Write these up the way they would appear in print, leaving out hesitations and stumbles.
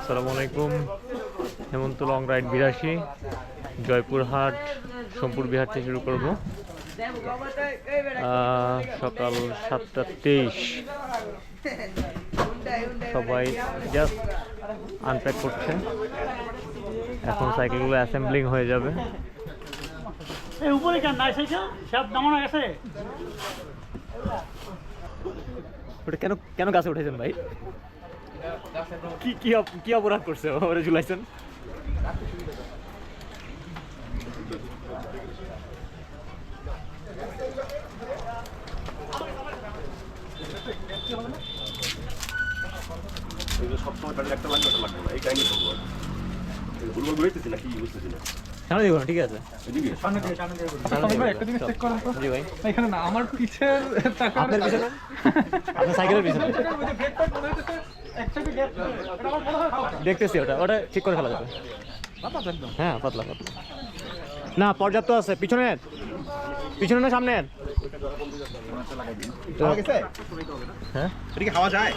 আসসালামু আলাইকুম। হেমন্ত long ride 82 Joypurhat Somapura Bihar থেকে শুরু করব। সকাল 7:23। সবাই জাস্ট আনপ্যাক করছে, এখন সাইকেলগুলো অ্যাসেম্বলিং হয়ে যাবে। উপরে কেন নাই সাইকেল সব নামানো গেছে। ওটা কেন কেন গাছে উঠেছেন ভাই? কি কি কি অপরাধ করছে ওরে ঝুলাইছেন? সবসময় ব্যাটারি একটা লাগবে না, এই টাইমে করবো। ভুলভাল ঘুরাইতেছি না, কি বুঝতেছি না। সামনে দেখুন, ঠিক আছে। একটা জিনিস চেক করেন তো। জি ভাই, এখানে না আমার পিছের টাকা আপনার পিছনে, আপনার সাইকেলের পিছনে দেখতেছি। ওটা ওটা ঠিক করে ফেলা যাবে। হ্যাঁ, পাতলা পাতলা না, পর্যাপ্ত আছে। পিছনে পিছনে না সামনে? হ্যাঁ, এটা কি হাওয়া যায়?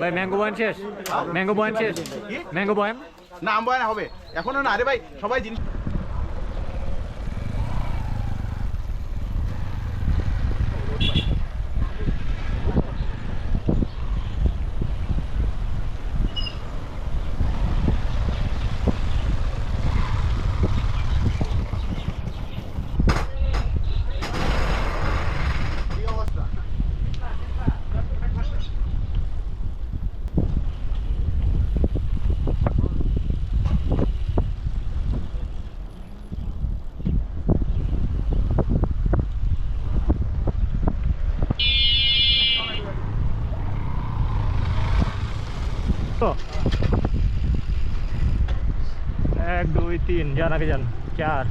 ভাই ম্যাঙ্গো বয়ান শেষ, ম্যাঙ্গো বয়ান শেষ, ম্যাঙ্গো বয়ান না, আম বয়ান হবে এখনো না। আরে ভাই, সবাই জিনিস তো 1 2 3 যান, আগে যান। 4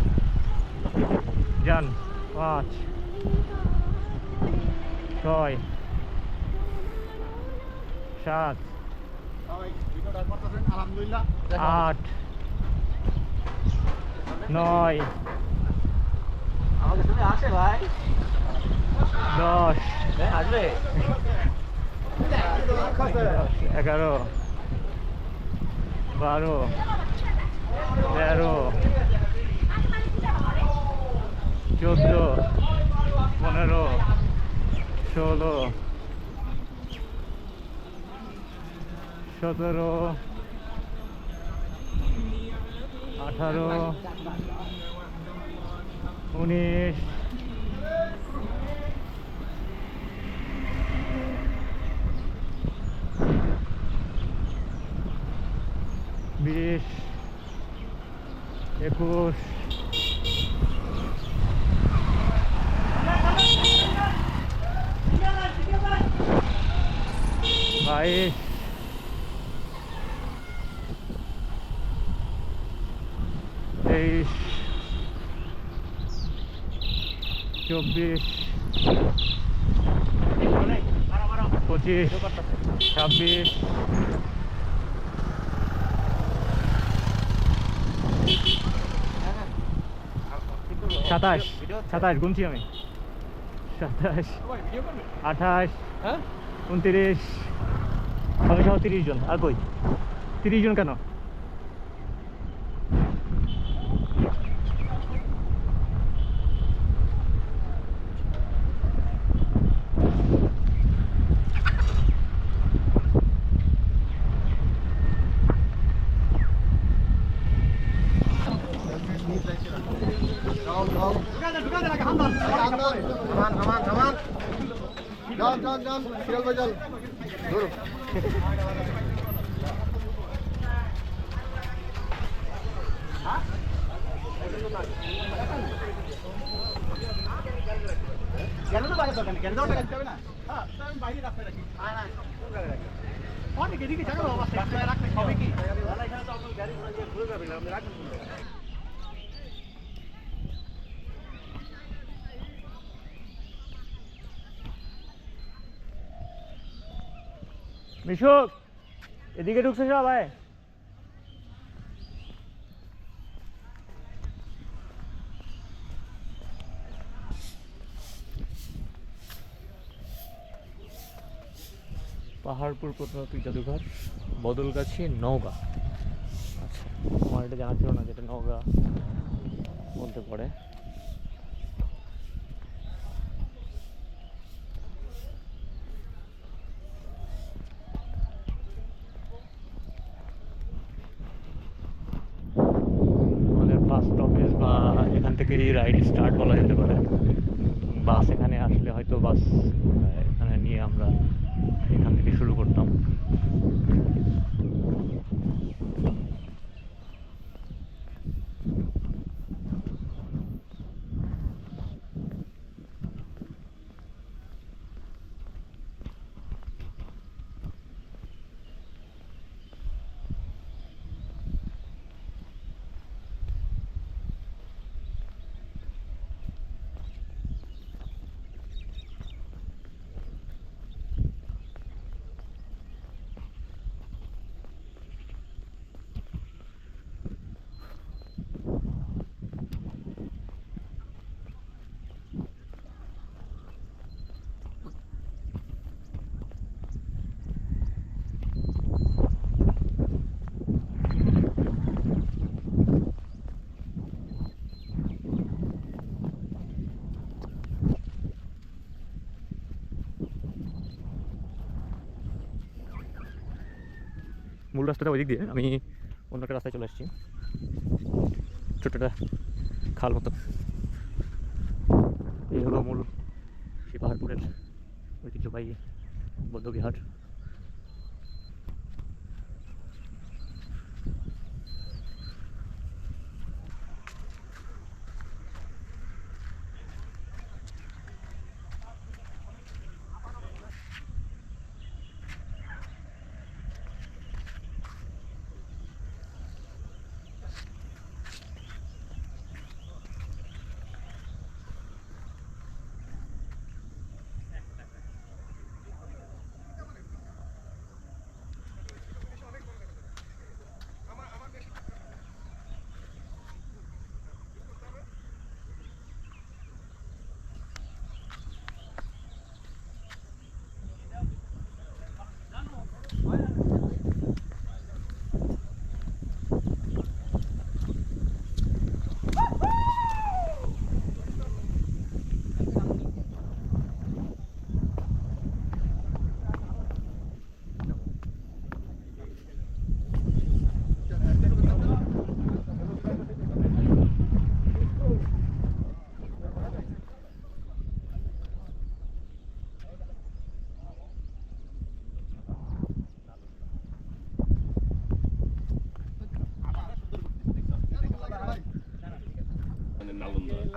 যান, 5 6 7 আলহামদুলিল্লাহ 8 9 আসে ভাই 10 আসবে 11 12 13 14 15 16 17 18 19 20 21 22 23 24 25 26 27 27 গুনছি আমি। 27 28 29 আমি সহ 30 জন। আর কই 30 জন কেন? মিশুক, এদিকে ঢুকছে সবাই। পাহাড়পুর প্রত্নতাত্ত্বিক জাদুঘর, বদলগাছি, নওগাঁ। আচ্ছা, আমার এটা জানা ছিল না যেটা নওগাঁ মধ্যে পড়ে। আমাদের ফার্স্ট অফিস বা এখান থেকে রাইড স্টার্ট বলা যেতে পারে। বাস এখানে আসলে হয়তো বাস এখানে নিয়ে আমরা এখান থেকে শুরু করতাম। মূল রাস্তাটা ওই দিক দিয়ে, আমি অন্য একটা রাস্তায় চলে আসছি, ছোটটা খাল মতো। এই হলো মূল সেই পাহাড়পুরের ঐতিহ্যবাহী বৌদ্ধবিহার।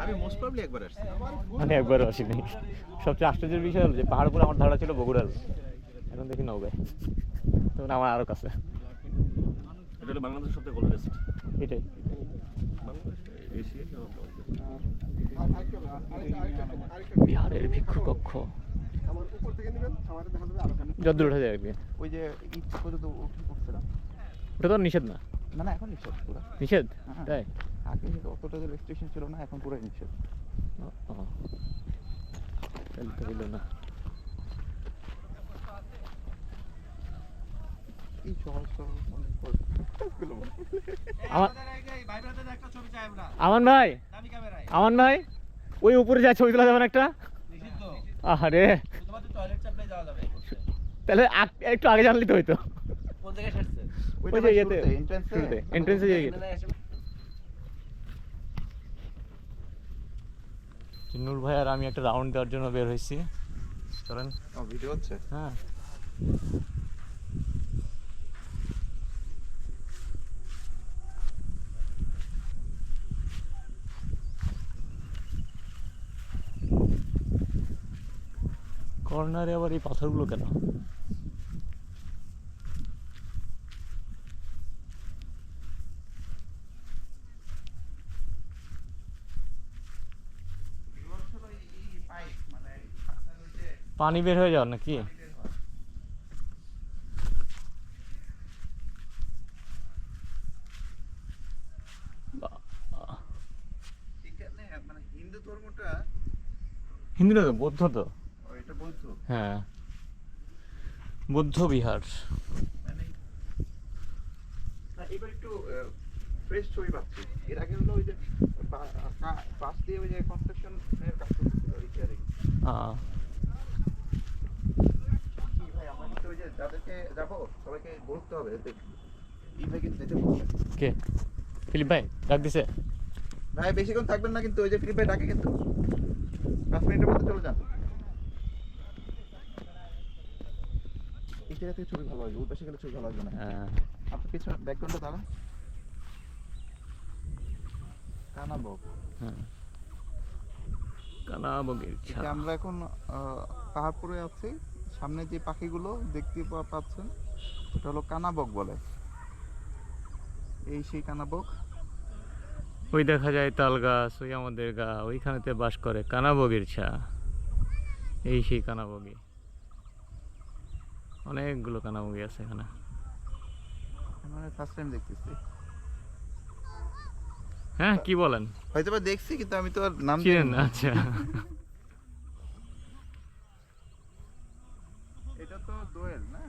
আমি মোস্ট প্রবলি একবার আসছি, মানে একবারও আসিনি। সবচেয়ে আশ্চর্যের বিষয় হলো যে পাহাড়পুর আমার ধারা ছিল বগুড়ার, এখন দেখি নওগাঁয়, তখন আমার আরও কাছে। এটা হলো বাংলাদেশের সবথেকে ওল্ডেস্ট। এটাই বিহারের ভিক্ষু কক্ষ, যদ্দূর উঠে যায় একদিন। ওই যে ঈদ পর্যন্ত উঠে পড়ছিলাম। ওটা তো আর নিষেধ না? না না, এখন নিষেধ পুরো। নিষেধ? হ্যাঁ। তাই? আগে অতটা রেস্ট্রিকশন ছিল না, এখন পুরো নিষেধ। ও, তাহলে তো হইল না। এই সহজ সরল মনে কর। আমান ভাই, আমান ভাই, ওই উপরে যা ছবি তোলা যাবে না একটা? আরে তাহলে একটু আগে জানলি তো হইতো। ওইটা ওই যে ইয়েতে, এন্ট্রান্সে এন্ট্রান্সে যে নূর ভাই আর আমি একটা রাউন্ড দেওয়ার জন্য বের হয়েছি। চলেন। ভিডিও হচ্ছে। হ্যাঁ, কর্নারে আবার এই পাথরগুলো কেন? পানি বের হয়ে যাওয়ার নাকি? হিন্দু ধর্মটা, হিন্দু না তো, বৌদ্ধ তো। এটা বৌদ্ধ। হ্যাঁ, বুদ্ধ বিহার। এবার একটু ফ্রেশ ছবি পাচ্ছি। এর আগে হলো ওই যে পাশ দিয়ে ওই যে কনস্ট্রাকশনের কাজ করতেছিল ওই চেয়ারে। আহ, কি ভাই আমরা কিন্তু ওই যে যাদেরকে যাবো সবাইকে বলতে হবে এই ভাই কিন্তু যেতে বলছে। কে ফিলিপ ভাই ডাক দিছে? ভাই বেশিক্ষণ থাকবেন না কিন্তু ওই যে ফিলিপ ভাই ডাকে কিন্তু 5 মিনিটের মধ্যে চলে যান। এই জায়গা থেকে ছবি ভালো হবে, ওই পাশে গেলে ছবি ভালো হবে না। আপনার পিছনে ব্যাকগ্রাউন্ডে দাঁড়া কানাবো। হ্যাঁ, কানাবগির এই যে ছা। আমরা এখন পাহাড়পুরে আছি। সামনে যে পাখিগুলো দেখতে পাচ্ছেন ওটা হলো কানাবক বলে। এই সেই কানাবক। ওই দেখা যায় তাল গাছ, ওই আমাদের গা, ওইখানেতে বাস করে কানাবগির ছা। এই সেই কানাবগি, অনেকগুলো কানাবগি আছে এখানে। মানে ফার্স্ট টাইম দেখতেছি। হ্যাঁ, কি বলেন? হয়তো বা দেখছি কিন্তু আমি তো আর নাম চিনেন জানি না? না। আচ্ছা, এটা তো দোয়েল না?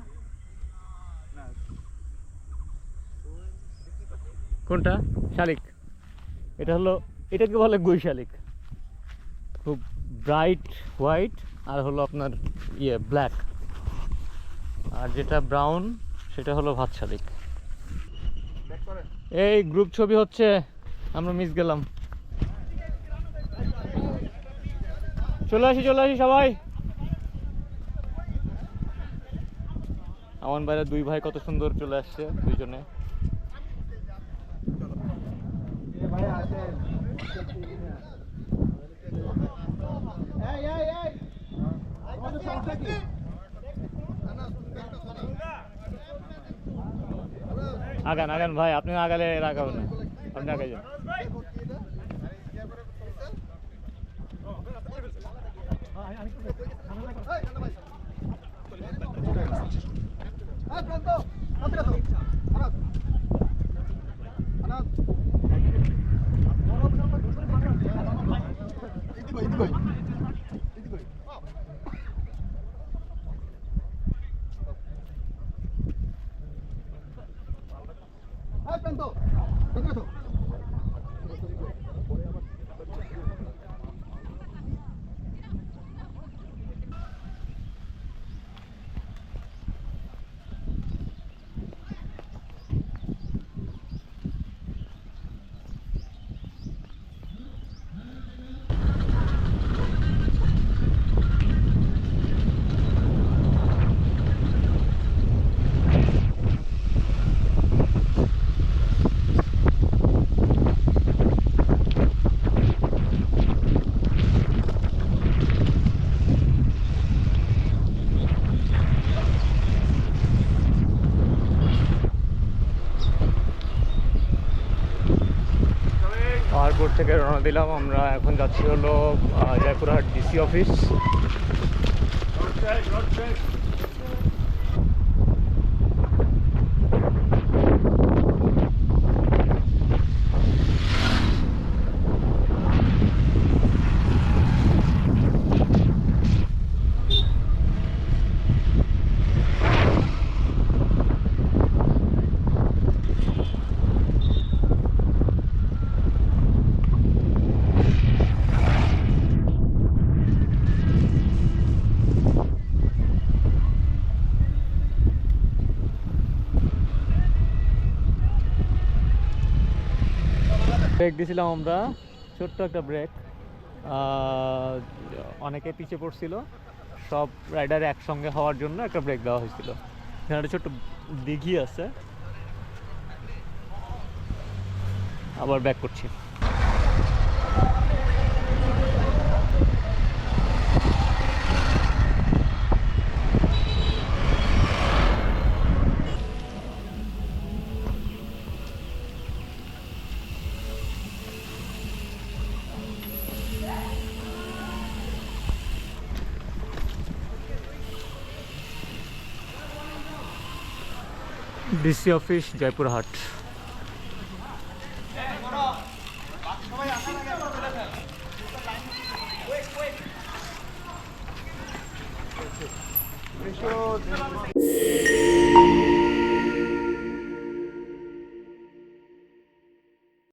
না দোয়েল দেখি পাচ্ছি। কোনটা? শালিক। এটা হলো, এটাকে বলে গুই শালিক। খুব ব্রাইট হোয়াইট আর হলো আপনার ব্ল্যাক, আর যেটা ব্রাউন সেটা হলো ভাত শালিক। ব্যাক করেন। এই গ্রুপ ছবি হচ্ছে, আমরা মিস গেলাম। চলে আসি সবাই। আমার বাইরে দুই ভাই কত সুন্দর চলে আসছে দুইজনে। আগান ভাই, আপনি আগালে রাখাবেন না, আপনি আগে যান। পাহাড়পুর থেকে রওনা দিলাম আমরা, এখন যাচ্ছি হলো জয়পুরহাট ডিসি অফিস। ব্রেক দিয়েছিলাম আমরা, ছোট্ট একটা ব্রেক। অনেকে পিছিয়ে পড়ছিল, সব রাইডার একসঙ্গে হওয়ার জন্য একটা ব্রেক দেওয়া হয়েছিল। এখানে একটা ছোট্ট দিঘি আছে, আবার ব্যাক করছি। DC office Joypurhat. রেশিও